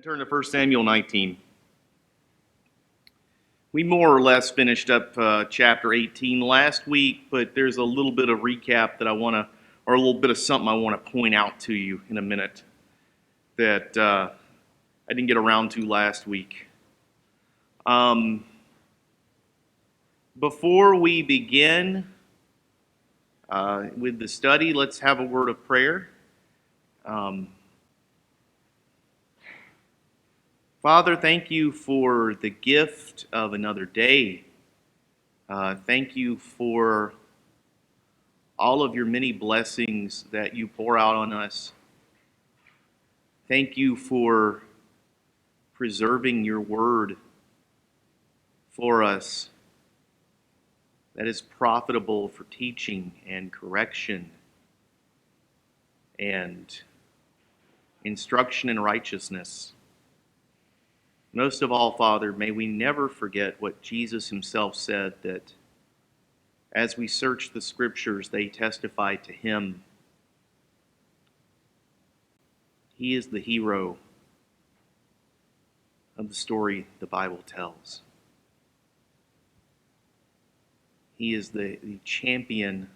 Turn to 1 Samuel 19. We more or less finished up chapter 18 last week, but there's a little bit of recap that I want to, or a little bit of something I want to point out to you in a minute that I didn't get around to last week. Before we begin with the study, let's have a word of prayer. Father, thank you for the gift of another day. Thank you for all of your many blessings that you pour out on us. Thank you for preserving your word for us that is profitable for teaching and correction and instruction in righteousness. Most of all, Father, may we never forget what Jesus himself said, that as we search the Scriptures, they testify to him. He is the hero of the story the Bible tells. He is the champion,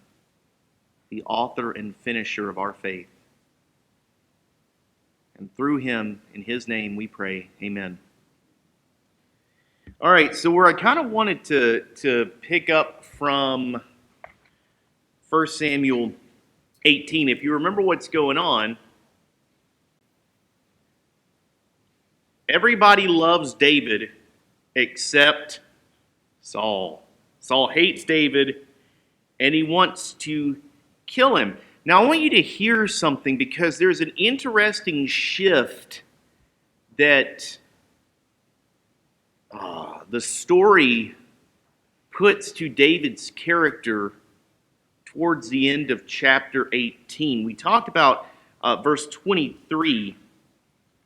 the author and finisher of our faith. And through him, in his name, we pray, amen. All right, so where I kind of wanted to pick up from 1 Samuel 18, if you remember what's going on, everybody loves David except Saul. Saul hates David, and he wants to kill him. Now, I want you to hear something, because there's an interesting shift that the story puts to David's character towards the end of chapter 18. We talked about verse 23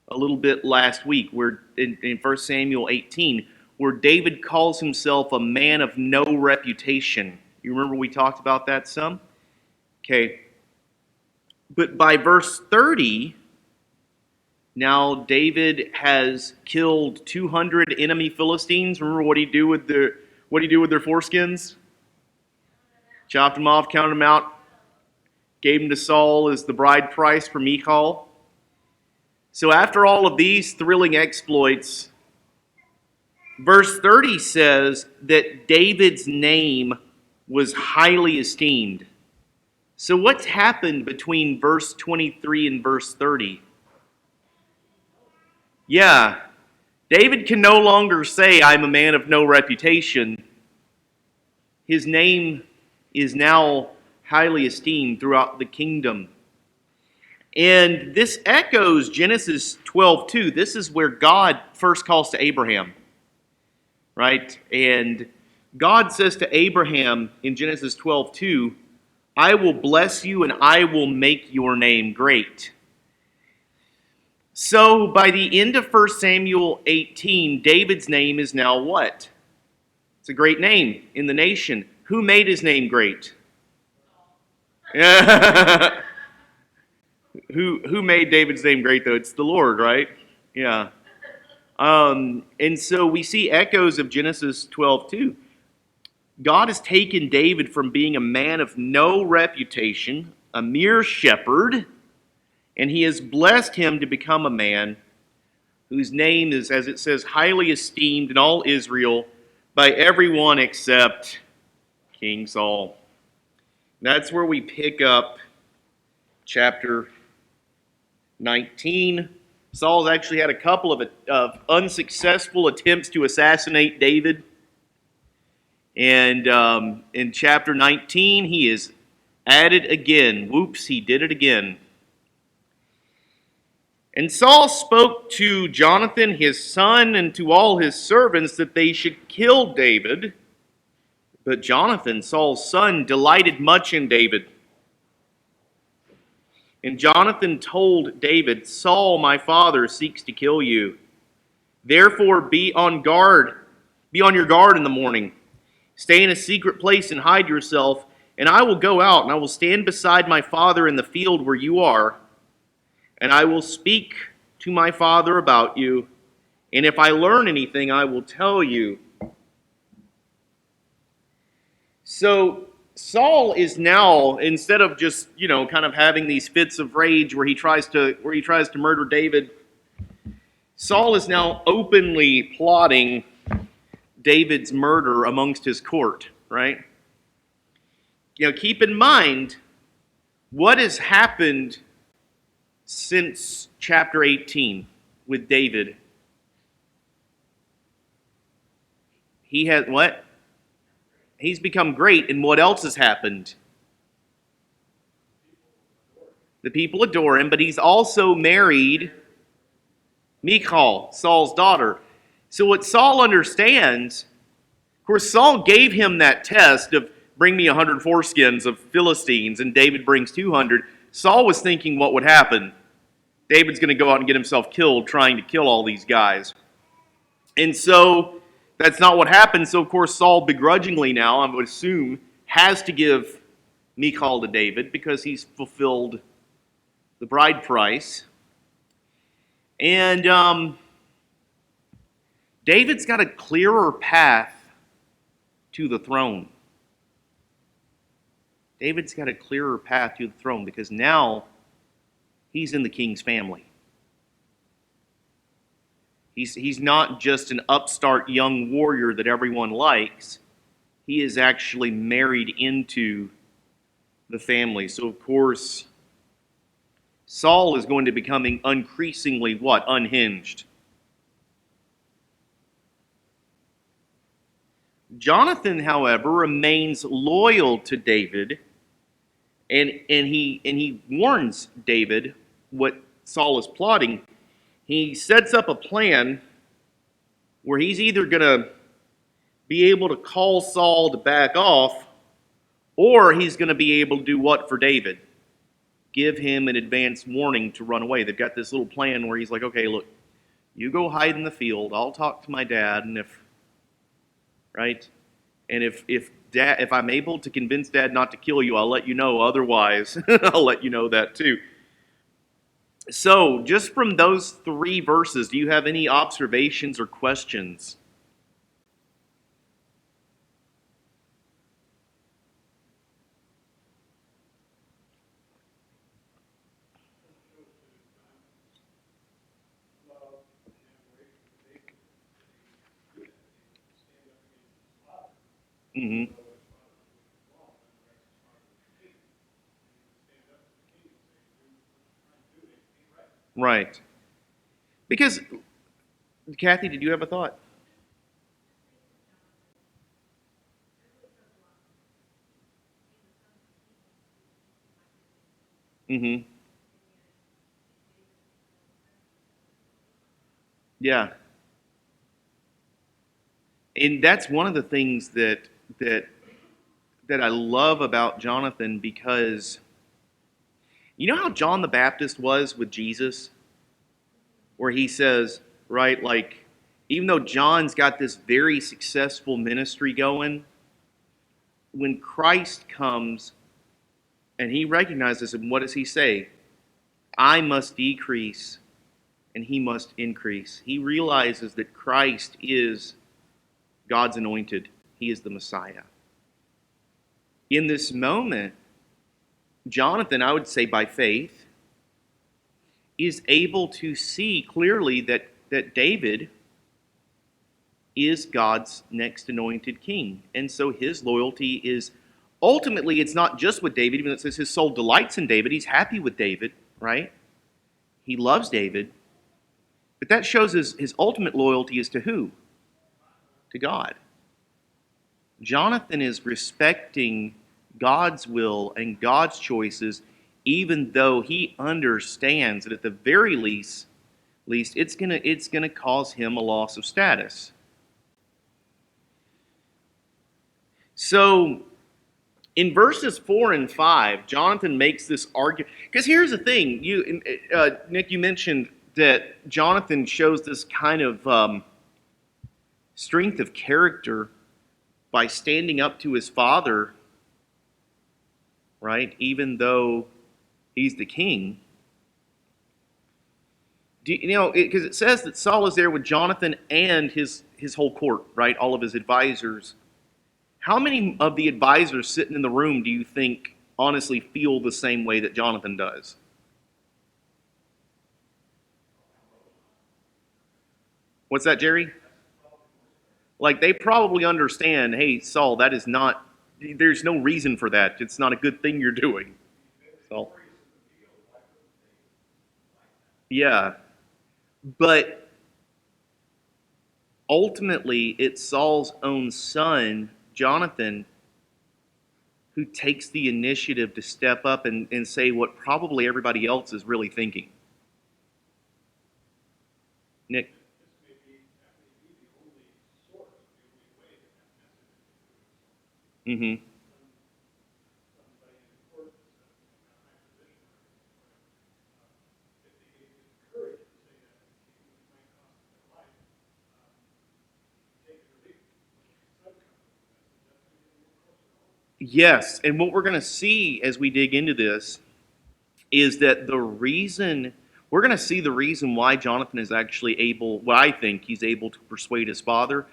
a little bit last week, where in 1 Samuel 18, where David calls himself a man of no reputation. You remember we talked about that some? Okay. But by verse 30, now David has killed 200 enemy Philistines. Remember what he do with their foreskins? Chopped them off, counted them out, gave them to Saul as the bride price for Michal. So after all of these thrilling exploits, verse 30 says that David's name was highly esteemed. So what's happened between verse 23 and verse 30? Yeah, David can no longer say, I'm a man of no reputation. His name is now highly esteemed throughout the kingdom. And this echoes Genesis 12:2. This is where God first calls to Abraham, right? And God says to Abraham in Genesis 12:2, I will bless you and I will make your name great. So by the end of 1 Samuel 18, David's name is now what? It's a great name in the nation. Who made his name great? Who made David's name great, though? It's the Lord, right? Yeah. And so we see echoes of Genesis 12:2. God has taken David from being a man of no reputation, a mere shepherd, and he has blessed him to become a man whose name is, as it says, highly esteemed in all Israel by everyone except King Saul. That's where we pick up chapter 19. Saul's actually had a couple of unsuccessful attempts to assassinate David. And in chapter 19, he is at it again. Whoops, he did it again. And Saul spoke to Jonathan, his son, and to all his servants that they should kill David. But Jonathan, Saul's son, delighted much in David. And Jonathan told David, Saul, my father, seeks to kill you. Therefore be on guard. Be on your guard in the morning. Stay in a secret place and hide yourself, and I will go out, and I will stand beside my father in the field where you are, and I will speak to my father about you, and if I learn anything, I will tell you. So Saul is now, instead of just, kind of having these fits of rage where he tries to murder David, Saul is now openly plotting David's murder amongst his court, right? Keep in mind what has happened since chapter 18 with David. He has what? He's become great, and what else has happened? The people adore him, but he's also married Michal, Saul's daughter. So what Saul understands, of course, Saul gave him that test of bring me 100 foreskins of Philistines, and David brings 200. Saul was thinking what would happen. David's going to go out and get himself killed trying to kill all these guys. And so that's not what happened. So, of course, Saul begrudgingly now, I would assume, has to give Michal to David because he's fulfilled the bride price. And David's got a clearer path to the throne. David's got a clearer path to the throne because now he's in the king's family. He's not just an upstart young warrior that everyone likes. He is actually married into the family. So, of course, Saul is going to becoming increasingly what? Unhinged. Jonathan, however, remains loyal to David, and he warns David what Saul is plotting. He sets up a plan where he's either going to be able to call Saul to back off, or he's going to be able to do what for David? Give him an advance warning to run away. They've got this little plan where he's like, okay, look, you go hide in the field. I'll talk to my dad, and if I'm able to convince Dad not to kill you, I'll let you know. Otherwise, I'll let you know that too. So, just from those 3 verses, do you have any observations or questions? Mm-hmm. Right. Because, Kathy, did you have a thought? Mm-hmm. Yeah. And that's one of the things that I love about Jonathan, because you know how John the Baptist was with Jesus? Where he says, right, like, even though John's got this very successful ministry going, when Christ comes and he recognizes him, what does he say? I must decrease and he must increase. He realizes that Christ is God's anointed. He is the Messiah. In this moment, Jonathan, I would say by faith, is able to see clearly that David is God's next anointed king. And so his loyalty is, ultimately, it's not just with David, even though it says his soul delights in David. He's happy with David, right? He loves David. But that shows his ultimate loyalty is to who? To God. Jonathan is respecting God's will and God's choices, even though he understands that at the very least it's gonna cause him a loss of status. So in verses 4 and 5, Jonathan makes this argument. Because here's the thing, Nick, you mentioned that Jonathan shows this kind of strength of character by standing up to his father, right? Even though he's the king. Because it says that Saul is there with Jonathan and his whole court, right? All of his advisors. How many of the advisors sitting in the room do you think honestly feel the same way that Jonathan does? What's that, Jerry? Like they probably understand, hey, Saul, that is not, there's no reason for that. It's not a good thing you're doing. So, yeah. But ultimately, it's Saul's own son, Jonathan, who takes the initiative to step up and say what probably everybody else is really thinking. Nick? Mm-hmm. Yes, and what we're going to see as we dig into this is that the reason we're going to see the reason why Jonathan is actually able, what I think he's able to persuade his father.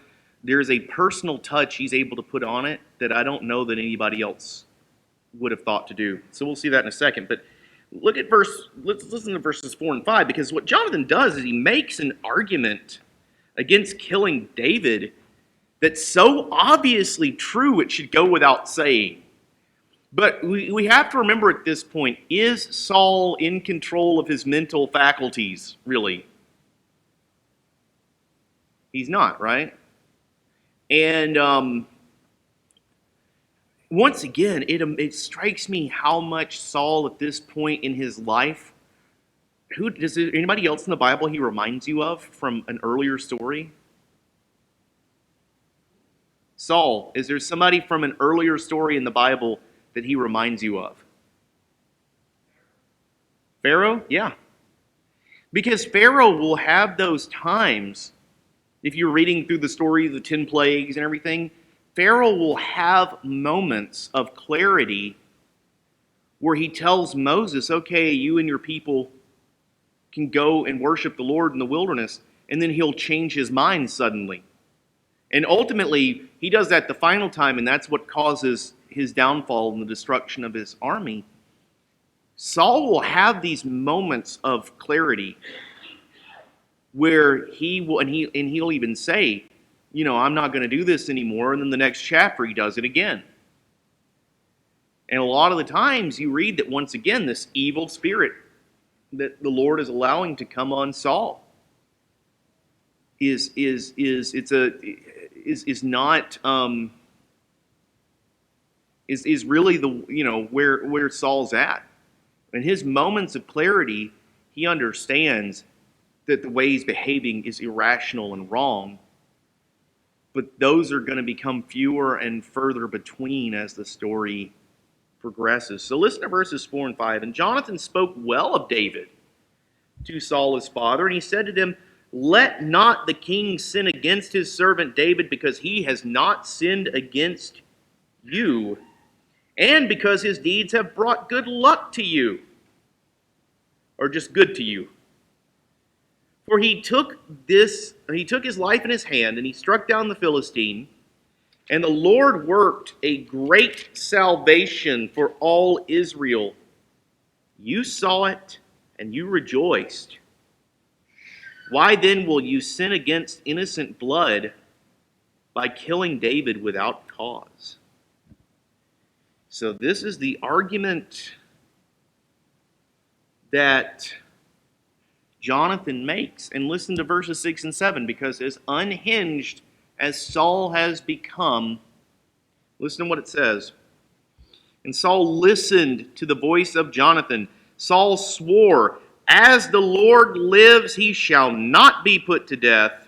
There's a personal touch he's able to put on it that I don't know that anybody else would have thought to do. So we'll see that in a second. But let's listen to verses 4 and 5, because what Jonathan does is he makes an argument against killing David that's so obviously true it should go without saying. But we have to remember at this point, is Saul in control of his mental faculties, really? He's not, right? And once again, it strikes me how much Saul at this point in his life, anybody else in the Bible he reminds you of from an earlier story? Saul, is there somebody from an earlier story in the Bible that he reminds you of? Pharaoh? Yeah. Because Pharaoh will have those times, if you're reading through the story of the 10 plagues and everything, Pharaoh will have moments of clarity where he tells Moses, okay, you and your people can go and worship the Lord in the wilderness, and then he'll change his mind suddenly. And ultimately, he does that the final time, and that's what causes his downfall and the destruction of his army. Saul will have these moments of clarity where he'll even say, I'm not going to do this anymore, and then the next chapter he does it again. And a lot of the times you read that once again this evil spirit that the Lord is allowing to come on Saul is really the where Saul's at. In his moments of clarity, he understands that the way he's behaving is irrational and wrong, but those are going to become fewer and further between as the story progresses. So listen to verses 4 and 5. And Jonathan spoke well of David to Saul his father, and he said to them, let not the king sin against his servant David, because he has not sinned against you, and because his deeds have brought good luck to you, or just good to you. For he took his life in his hand, and he struck down the Philistine, and the Lord worked a great salvation for all Israel. You saw it, and you rejoiced. Why then will you sin against innocent blood by killing David without cause? So this is the argument that Jonathan makes. And listen to verses 6 and 7, because as unhinged as Saul has become, listen to what it says. And Saul listened to the voice of Jonathan. Saul swore, as the Lord lives, he shall not be put to death.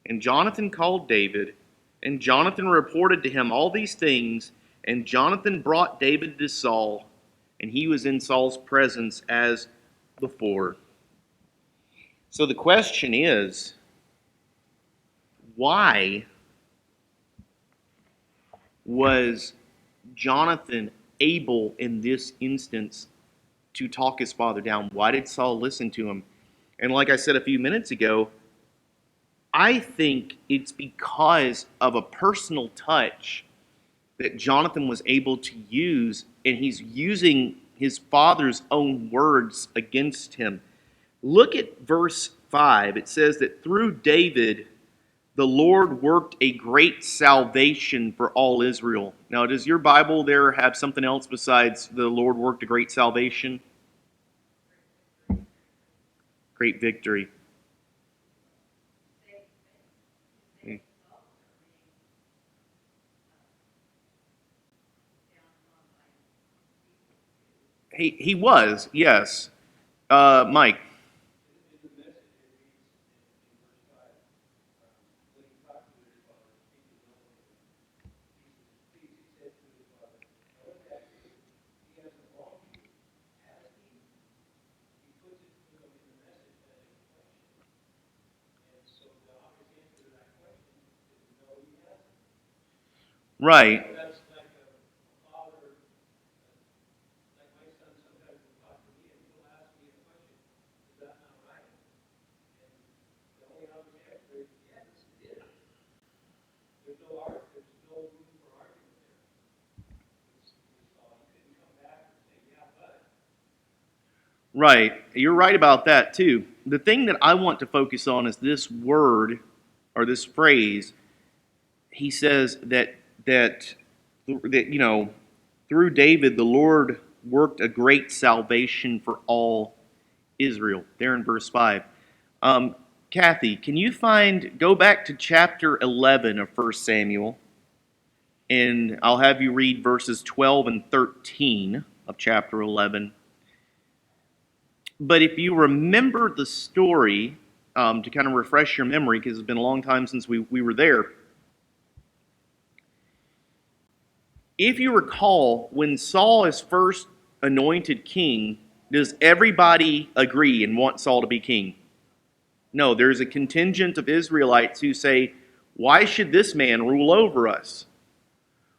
And Jonathan called David, and Jonathan reported to him all these things, and Jonathan brought David to Saul, and he was in Saul's presence as before. So the question is, why was Jonathan able in this instance to talk his father down? Why did Saul listen to him? And like I said a few minutes ago, I think it's because of a personal touch that Jonathan was able to use, and he's using his father's own words against him. Look at verse 5. It says that through David, the Lord worked a great salvation for all Israel. Now, does your Bible there have something else besides the Lord worked a great salvation? Great victory. He was, yes. Mike. Right. Right. You're right about that too. The thing that I want to focus on is this word or this phrase. He says that through David the Lord worked a great salvation for all Israel. There in verse 5. Kathy, can you go back to chapter 11 of 1 Samuel, and I'll have you read verses 12 and 13 of chapter 11. But if you remember the story, to kind of refresh your memory, because it's been a long time since we were there, if you recall, when Saul is first anointed king, does everybody agree and want Saul to be king? No, there's a contingent of Israelites who say, why should this man rule over us?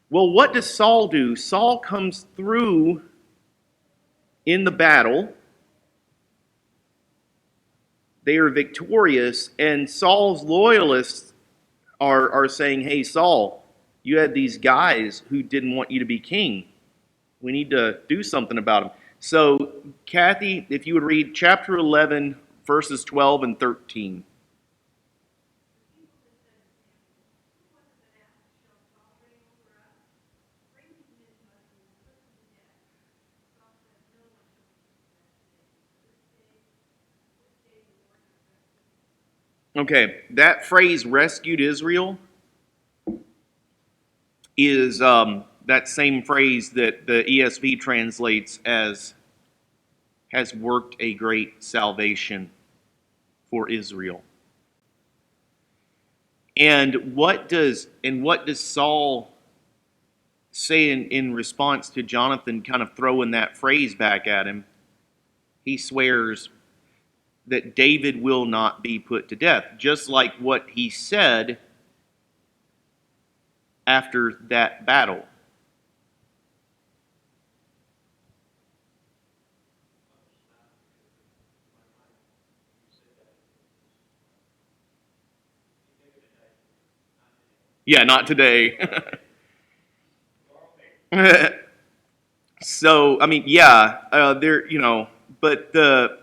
Well, what does Saul do? Saul comes through in the battle. They are victorious, and Saul's loyalists are saying, hey, Saul, you had these guys who didn't want you to be king. We need to do something about them. So, Kathy, if you would read chapter 11, verses 12 and 13. Okay, that phrase, rescued Israel, is that same phrase that the ESV translates as has worked a great salvation for Israel. And what does Saul say in response to Jonathan kind of throwing that phrase back at him? He swears that David will not be put to death, just like what he said after that battle. Yeah, not today. So, I mean, yeah, but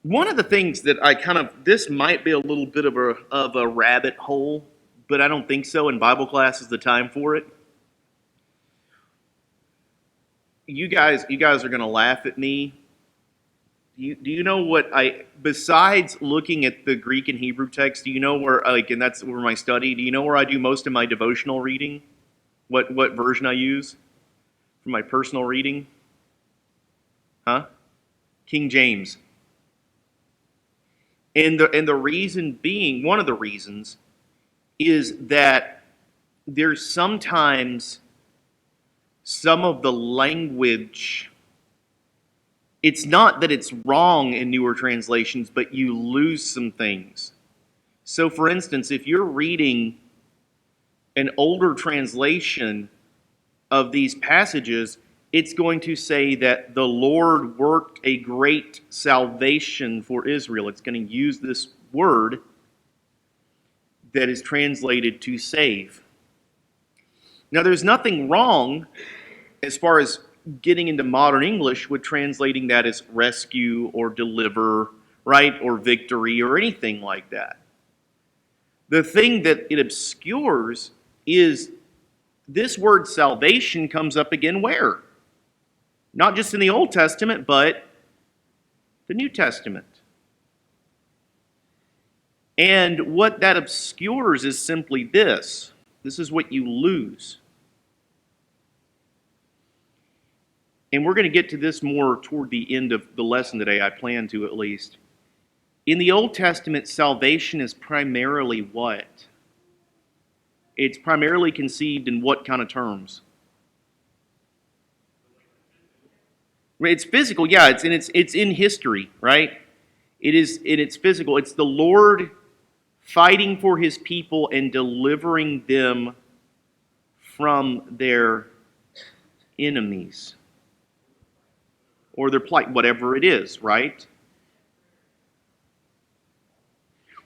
one of the things that this might be a little bit of a rabbit hole, but I don't think so. And Bible class is the time for it. You guys are gonna laugh at me. Do you know what besides looking at the Greek and Hebrew text, do you know where, and that's where my study, do you know where I do most of my devotional reading? What version I use for my personal reading? Huh? King James. And the reason being, one of the reasons, is that there's sometimes some of the language, it's not that it's wrong in newer translations, but you lose some things. So, for instance, if you're reading an older translation of these passages, it's going to say that the Lord worked a great salvation for Israel. It's going to use this word that is translated to save. Now, there's nothing wrong as far as getting into modern English with translating that as rescue or deliver, right, or victory or anything like that. The thing that it obscures is this word salvation comes up again where? Not just in the Old Testament, but the New Testament. And what that obscures is simply this. This is what you lose. And we're going to get to this more toward the end of the lesson today, I plan to at least. In the Old Testament, salvation is primarily what? It's primarily conceived in what kind of terms? It's physical, yeah. It's in history, right? It's physical. It's the Lord fighting for His people and delivering them from their enemies or their plight, whatever it is, right?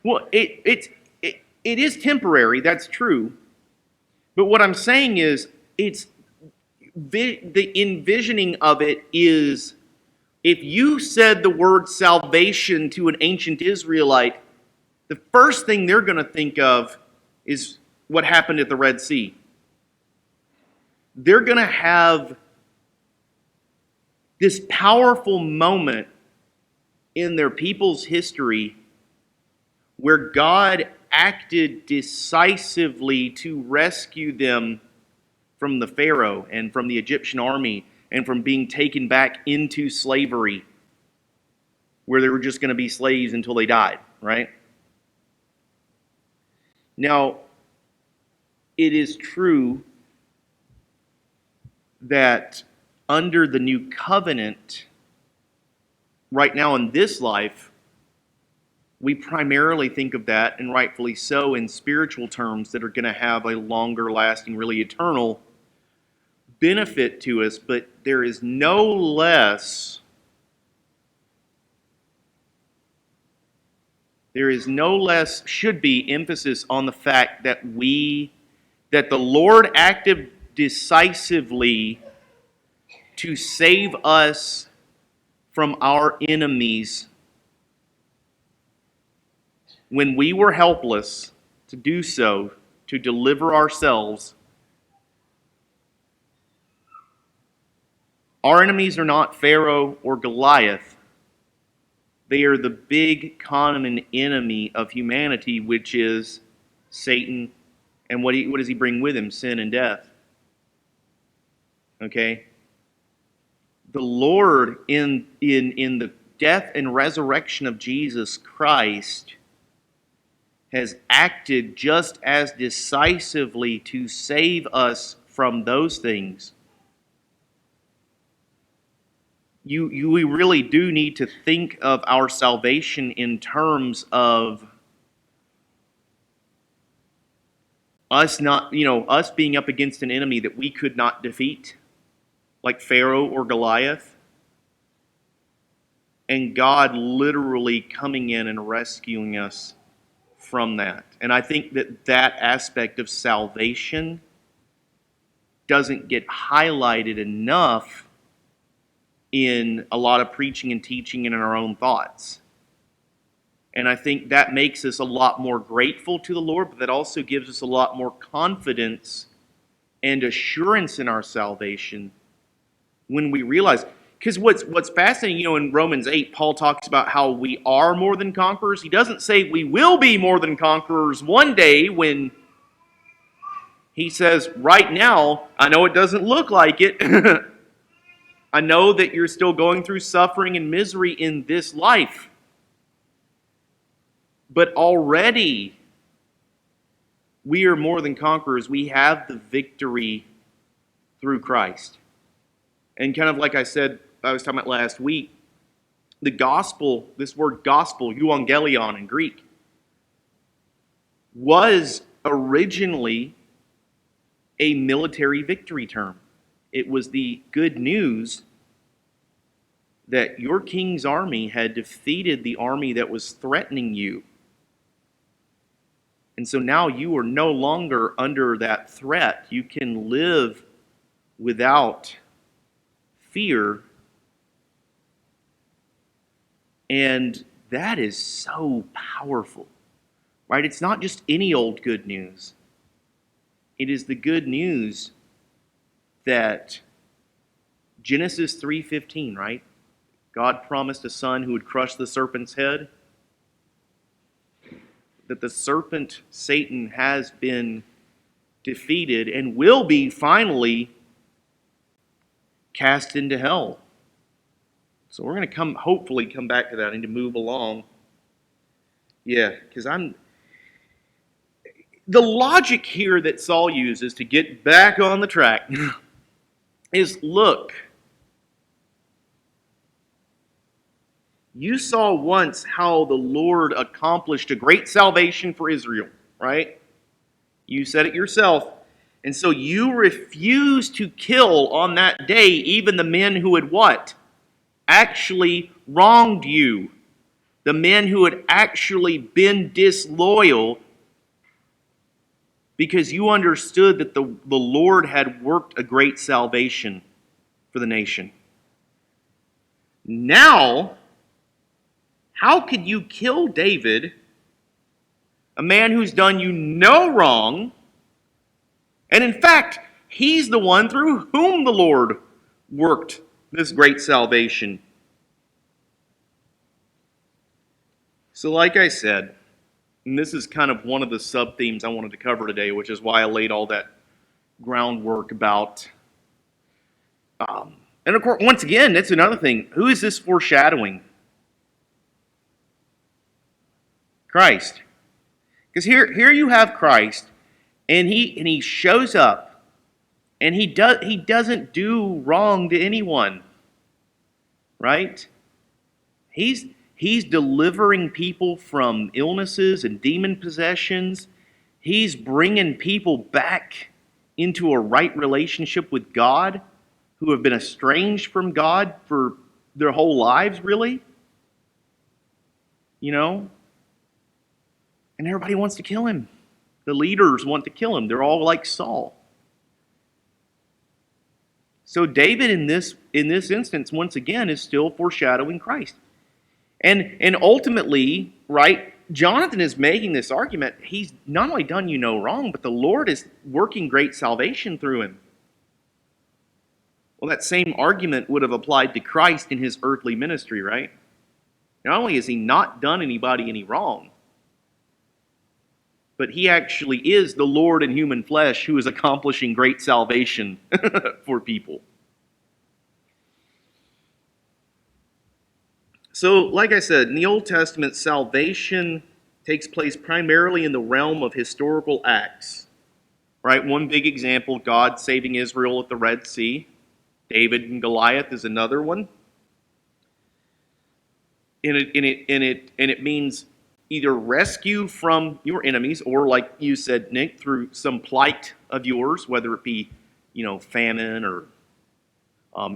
Well, it is temporary. That's true. But what I'm saying is, the envisioning of it is, if you said the word salvation to an ancient Israelite, the first thing they're going to think of is what happened at the Red Sea. They're going to have this powerful moment in their people's history where God acted decisively to rescue them from the Pharaoh and from the Egyptian army and from being taken back into slavery, where they were just going to be slaves until they died, right? Now, it is true that under the new covenant, right now in this life, we primarily think of that, and rightfully so, in spiritual terms that are going to have a longer lasting, really eternal benefit to us, but there is no less should be emphasis on the fact that the Lord acted decisively to save us from our enemies when we were helpless to do so, to deliver ourselves. Our enemies are not Pharaoh or Goliath. They are the big common enemy of humanity, which is Satan. And what does he bring with him? Sin and death. Okay? The Lord, in the death and resurrection of Jesus Christ, has acted just as decisively to save us from those things. We really do need to think of our salvation in terms of us being up against an enemy that we could not defeat, like Pharaoh or Goliath, and God literally coming in and rescuing us from that. And I think that aspect of salvation doesn't get highlighted enough in a lot of preaching and teaching and in our own thoughts. And I think that makes us a lot more grateful to the Lord, but that also gives us a lot more confidence and assurance in our salvation when we realize. Because what's fascinating, in Romans 8, Paul talks about how we are more than conquerors. He doesn't say we will be more than conquerors one day when he says, right now, I know it doesn't look like it. I know that you're still going through suffering and misery in this life. But already, we are more than conquerors. We have the victory through Christ. And kind of like I was talking about last week, the gospel, this word gospel, euangelion in Greek, was originally a military victory term. It was the good news that your king's army had defeated the army that was threatening you. And so now you are no longer under that threat. You can live without fear. And that is so powerful, right? It's not just any old good news. It is the good news that Genesis 3:15, right? God promised a son who would crush the serpent's head. That the serpent, Satan, has been defeated and will be finally cast into hell. So we're going to hopefully come back to that and to move along. Yeah, because the logic here that Saul uses to get back on the track is, look, you saw once how the Lord accomplished a great salvation for Israel, right? You said it yourself. And so you refuse to kill on that day even the men who had what? Actually wronged you. The men who had actually been disloyal, because you understood that the Lord had worked a great salvation for the nation. Now, how could you kill David, a man who's done you no wrong, and in fact, he's the one through whom the Lord worked this great salvation? So like I said, and this is kind of one of the sub-themes I wanted to cover today, which is why I laid all that groundwork about. And of course, once again, that's another thing. Who is this foreshadowing? Christ. Because here you have Christ, and he shows up, and he doesn't do wrong to anyone, right? He's delivering people from illnesses and demon possessions. He's bringing people back into a right relationship with God, who have been estranged from God for their whole lives, really. You know? And everybody wants to kill him. The leaders want to kill him. They're all like Saul. So David in this instance, once again, is still foreshadowing Christ. And ultimately, right, Jonathan is making this argument. He's not only done you no wrong, but the Lord is working great salvation through him. Well, that same argument would have applied to Christ in his earthly ministry, right? Not only has he not done anybody any wrong, but he actually is the Lord in human flesh who is accomplishing great salvation for people. So, like I said, in the Old Testament, salvation takes place primarily in the realm of historical acts. Right? One big example, God saving Israel at the Red Sea. David and Goliath is another one. And it means either rescue from your enemies, or like you said, Nick, through some plight of yours, whether it be, famine or,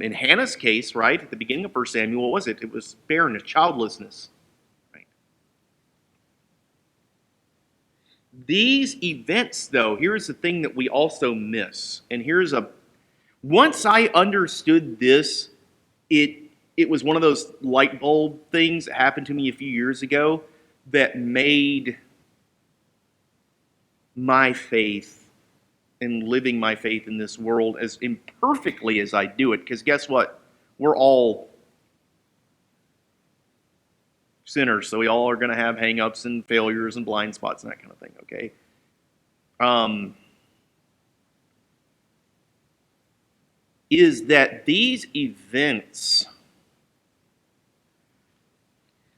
in Hannah's case, right, at the beginning of 1 Samuel, what was it? It was barrenness, childlessness. Right? These events, though, here's the thing that we also miss. And once I understood this, it was one of those light bulb things that happened to me a few years ago that made my faith and living my faith in this world as imperfectly as I do it. Because guess what? We're all sinners, so we all are going to have hang-ups and failures and blind spots and that kind of thing, okay? Is that these events,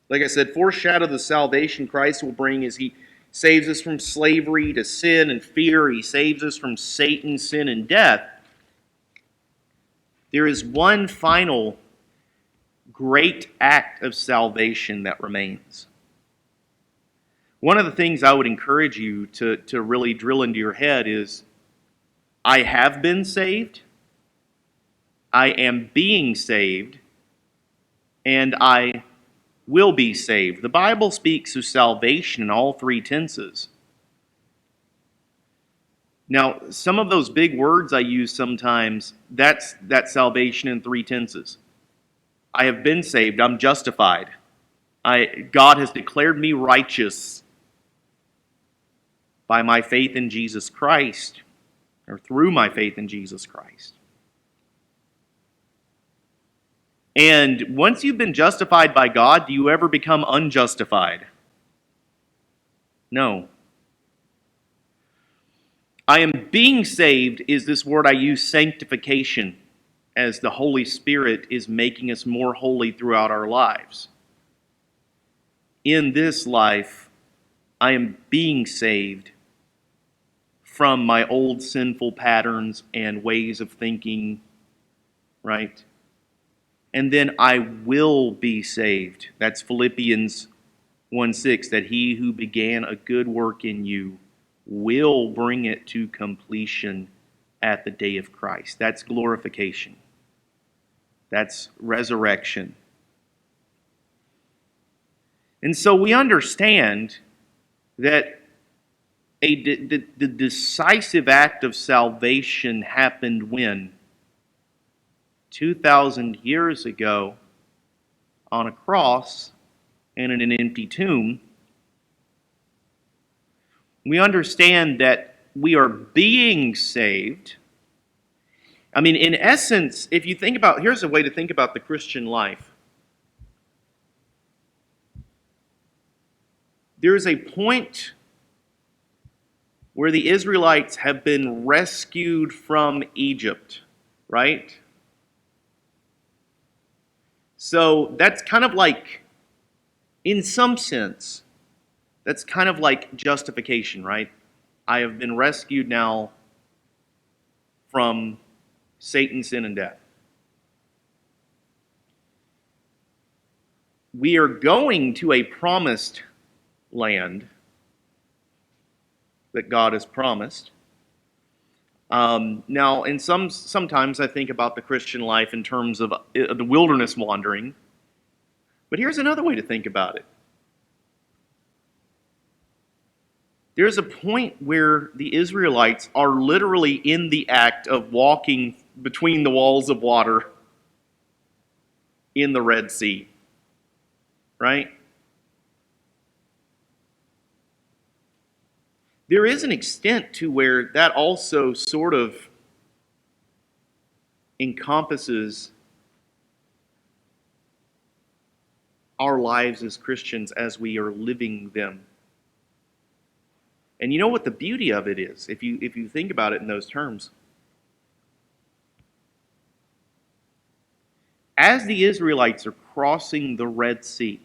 like I said, foreshadow the salvation Christ will bring as he saves us from slavery to sin and fear. He saves us from Satan, sin, and death. There is one final great act of salvation that remains. One of the things I would encourage you to really drill into your head is, I have been saved, I am being saved, and I will be saved. The Bible speaks of salvation in all three tenses. Now, some of those big words I use sometimes, that's salvation in three tenses. I have been saved, I'm justified. God has declared me righteous by my faith in Jesus Christ, or through my faith in Jesus Christ. And once you've been justified by God, do you ever become unjustified? No. I am being saved is this word I use, sanctification, as the Holy Spirit is making us more holy throughout our lives. In this life, I am being saved from my old sinful patterns and ways of thinking, right? And then I will be saved. That's Philippians 1:6, that he who began a good work in you will bring it to completion at the day of Christ. That's glorification. That's resurrection. And so we understand that the decisive act of salvation happened when? 2,000 years ago on a cross and in an empty tomb. We understand that we are being saved. I mean, in essence, if you think about, here's a way to think about the Christian life. There is a point where the Israelites have been rescued from Egypt, right? So that's kind of like, in some sense, that's kind of like justification, right? I have been rescued now from Satan, sin, and death. We are going to a promised land that God has promised. Now, and sometimes I think about the Christian life in terms of the wilderness wandering. But here's another way to think about it. There's a point where the Israelites are literally in the act of walking between the walls of water in the Red Sea, right? There is an extent to where that also sort of encompasses our lives as Christians as we are living them. And you know what the beauty of it is, if you think about it in those terms? As the Israelites are crossing the Red Sea,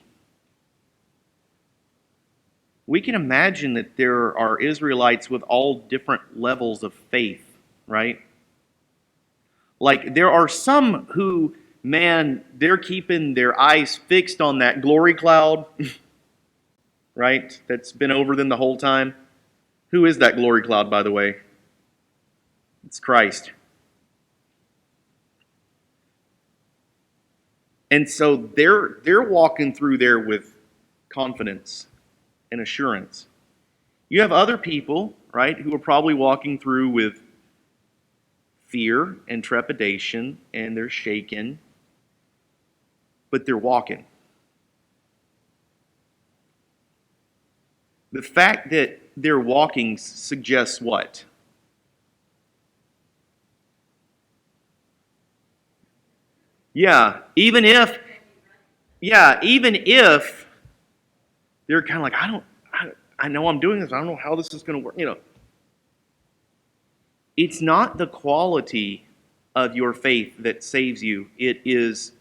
we can imagine that there are Israelites with all different levels of faith, right? Like, there are some who, man, they're keeping their eyes fixed on that glory cloud, right? That's been over them the whole time. Who is that glory cloud, by the way? It's Christ. And so they're walking through there with confidence and assurance. You have other people, right, who are probably walking through with fear and trepidation, and they're shaken, but they're walking. The fact that they're walking suggests what? Even if they're kind of like, I know I'm doing this, I don't know how this is going to work, It's not the quality of your faith that saves you. It is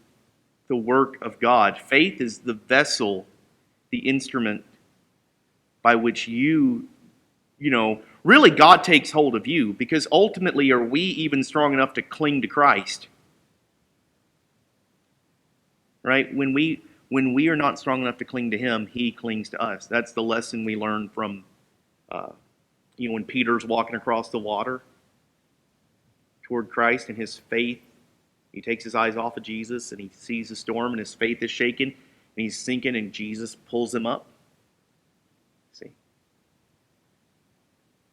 the work of God. Faith is the vessel, the instrument by which really God takes hold of you, because ultimately, are we even strong enough to cling to Christ? Right? When we are not strong enough to cling to Him, He clings to us. That's the lesson we learn from, when Peter's walking across the water toward Christ, and his faith, He takes his eyes off of Jesus and he sees the storm and his faith is shaken and he's sinking and Jesus pulls him up. See?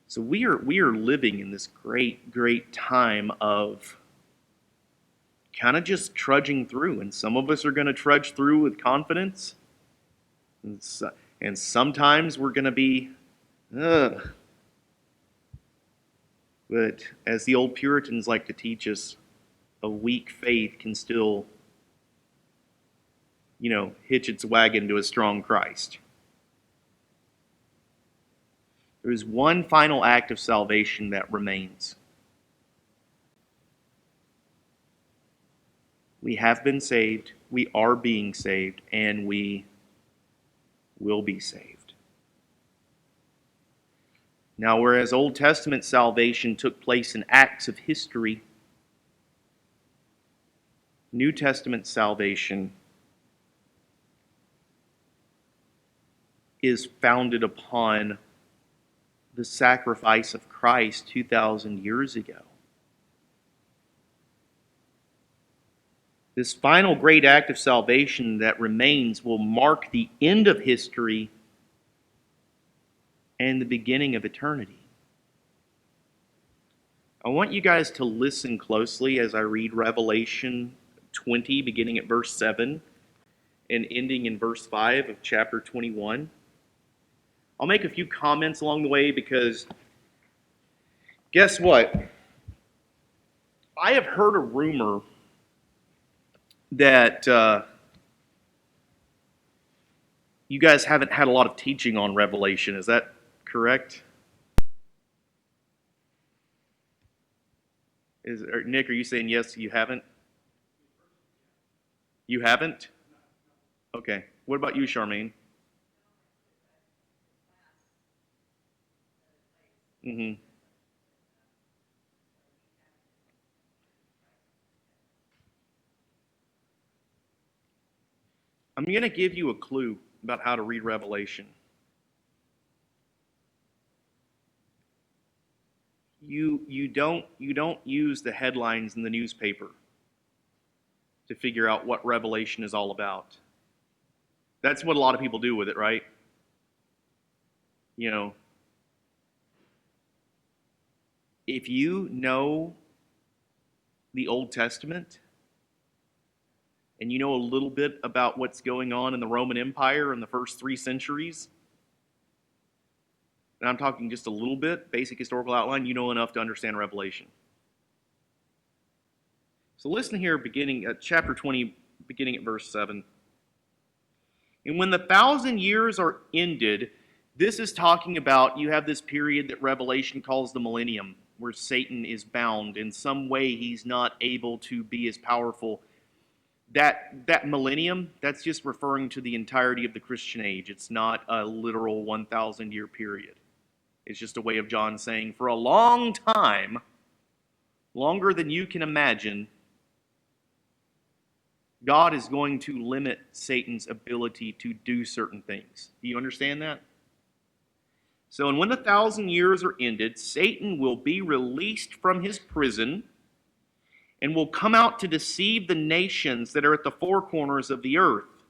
So we are living in this great time of kind of just trudging through. And some of us are going to trudge through with confidence. And sometimes we're going to be, ugh. But as the old Puritans like to teach us, a weak faith can still, hitch its wagon to a strong Christ. There is one final act of salvation that remains. We have been saved, we are being saved, and we will be saved. Now, whereas Old Testament salvation took place in acts of history, New Testament salvation is founded upon the sacrifice of Christ 2,000 years ago. This final great act of salvation that remains will mark the end of history and the beginning of eternity. I want you guys to listen closely as I read Revelation 20, beginning at verse 7 and ending in verse 5 of chapter 21. I'll make a few comments along the way because guess what? I have heard a rumor that you guys haven't had a lot of teaching on Revelation. Is that correct? Nick, are you saying yes, you haven't? You haven't? Okay. What about you, Charmaine? Mm-hmm. I'm going to give you a clue about how to read Revelation. You don't use the headlines in the newspaper to figure out what Revelation is all about. That's what a lot of people do with it, right? If you know the Old Testament and you know a little bit about what's going on in the Roman Empire in the first 3 centuries, and I'm talking just a little bit, basic historical outline, you know enough to understand Revelation. So listen here, beginning at chapter 20, beginning at verse 7. And when the 1,000 years are ended, this is talking about, you have this period that Revelation calls the millennium, where Satan is bound. In some way, he's not able to be as powerful. That millennium, that's just referring to the entirety of the Christian age. It's not a literal 1,000-year period. It's just a way of John saying, for a long time, longer than you can imagine, God is going to limit Satan's ability to do certain things. Do you understand that? So, and when the 1,000 years are ended, Satan will be released from his prison and will come out to deceive the nations that are at the four corners of the earth,